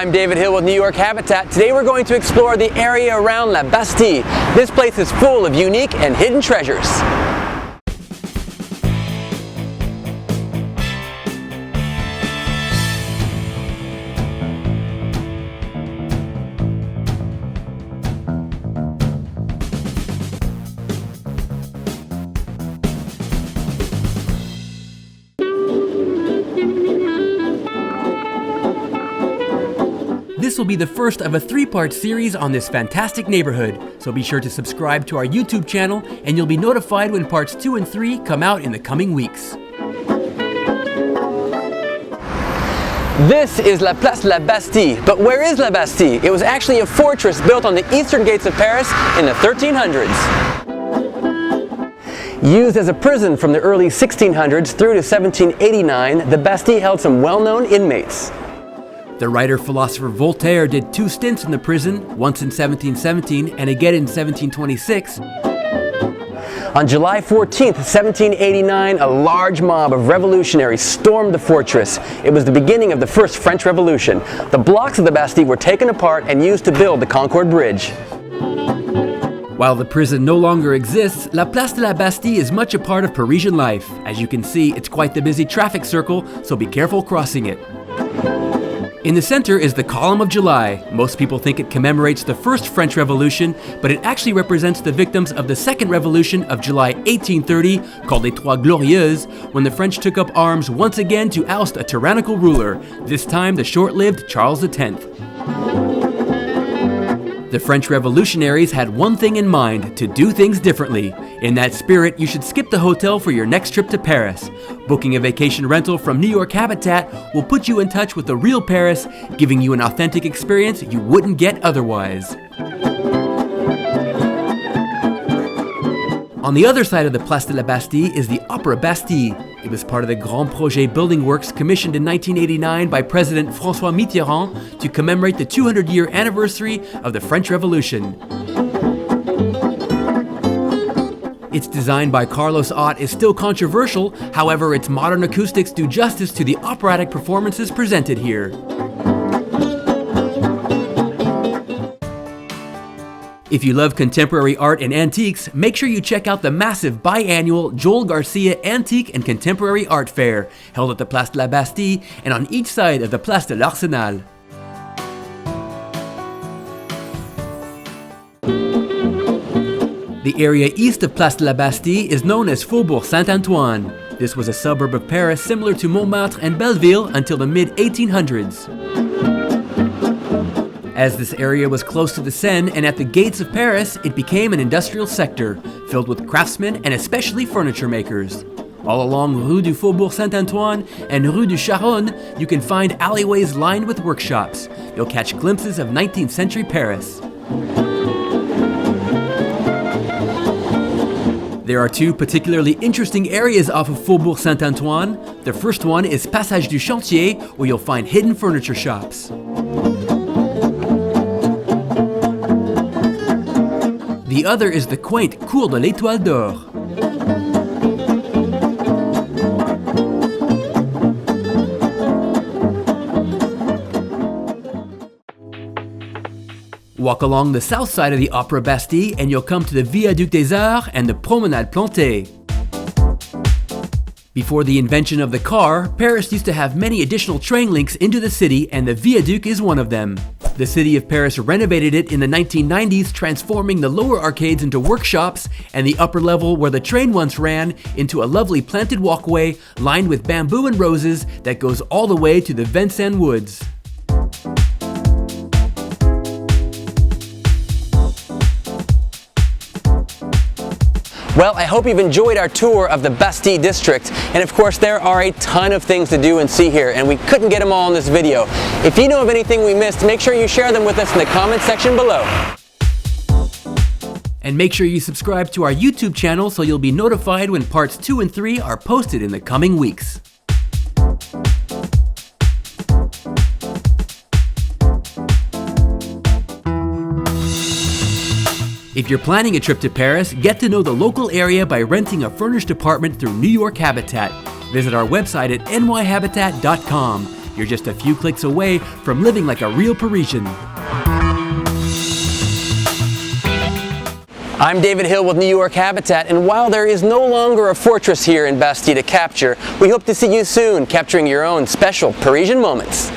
I'm David Hill with New York Habitat. Today we're going to explore the area around La Bastille. This place is full of unique and hidden treasures. This will be the first of a 3-part series on this fantastic neighborhood, so be sure to subscribe to our YouTube channel and you'll be notified when parts 2 and 3 come out in the coming weeks. This is La Place de la Bastille, but where is La Bastille? It was actually a fortress built on the eastern gates of Paris in the 1300s. Used as a prison from the early 1600s through to 1789, the Bastille held some well-known inmates. The writer-philosopher Voltaire did 2 stints in the prison, once in 1717 and again in 1726. On July 14th, 1789, a large mob of revolutionaries stormed the fortress. It was the beginning of the first French Revolution. The blocks of the Bastille were taken apart and used to build the Concorde Bridge. While the prison no longer exists, La Place de la Bastille is much a part of Parisian life. As you can see, it's quite the busy traffic circle, so be careful crossing it. In the center is the Column of July. Most people think it commemorates the first French Revolution, but it actually represents the victims of the Second Revolution of July 1830, called les Trois Glorieuses, when the French took up arms once again to oust a tyrannical ruler, this time the short-lived Charles X. The French Revolutionaries had one thing in mind: to do things differently. In that spirit, you should skip the hotel for your next trip to Paris. Booking a vacation rental from New York Habitat will put you in touch with the real Paris, giving you an authentic experience you wouldn't get otherwise. On the other side of the Place de la Bastille is the Opera Bastille. It was part of the Grand Projet building works commissioned in 1989 by President François Mitterrand to commemorate the 200-year anniversary of the French Revolution. Its design by Carlos Ott is still controversial, however its modern acoustics do justice to the operatic performances presented here. If you love contemporary art and antiques, make sure you check out the massive biannual Joel Garcia Antique and Contemporary Art Fair, held at the Place de la Bastille and on each side of the Place de l'Arsenal. The area east of Place de la Bastille is known as Faubourg Saint-Antoine. This was a suburb of Paris similar to Montmartre and Belleville until the mid-1800s. As this area was close to the Seine and at the gates of Paris, it became an industrial sector, filled with craftsmen and especially furniture makers. All along Rue du Faubourg Saint-Antoine and Rue du Charonne, you can find alleyways lined with workshops. You'll catch glimpses of 19th century Paris. There are 2 particularly interesting areas off of Faubourg Saint-Antoine. The first one is Passage du Chantier, where you'll find hidden furniture shops. The other is the quaint Cour de l'Étoile d'Or. Walk along the south side of the Opera Bastille and you'll come to the Viaduc des Arts and the Promenade Plantée. Before the invention of the car, Paris used to have many additional train links into the city, and the Viaduc is one of them. The city of Paris renovated it in the 1990s, transforming the lower arcades into workshops and the upper level where the train once ran into a lovely planted walkway lined with bamboo and roses that goes all the way to the Vincennes Woods. Well, I hope you've enjoyed our tour of the Bastille district, and of course there are a ton of things to do and see here, and we couldn't get them all in this video. If you know of anything we missed, make sure you share them with us in the comments section below. And make sure you subscribe to our YouTube channel so you'll be notified when parts 2 and 3 are posted in the coming weeks. If you're planning a trip to Paris, get to know the local area by renting a furnished apartment through New York Habitat. Visit our website at nyhabitat.com. You're just a few clicks away from living like a real Parisian. I'm David Hill with New York Habitat, and while there is no longer a fortress here in Bastille to capture, we hope to see you soon capturing your own special Parisian moments.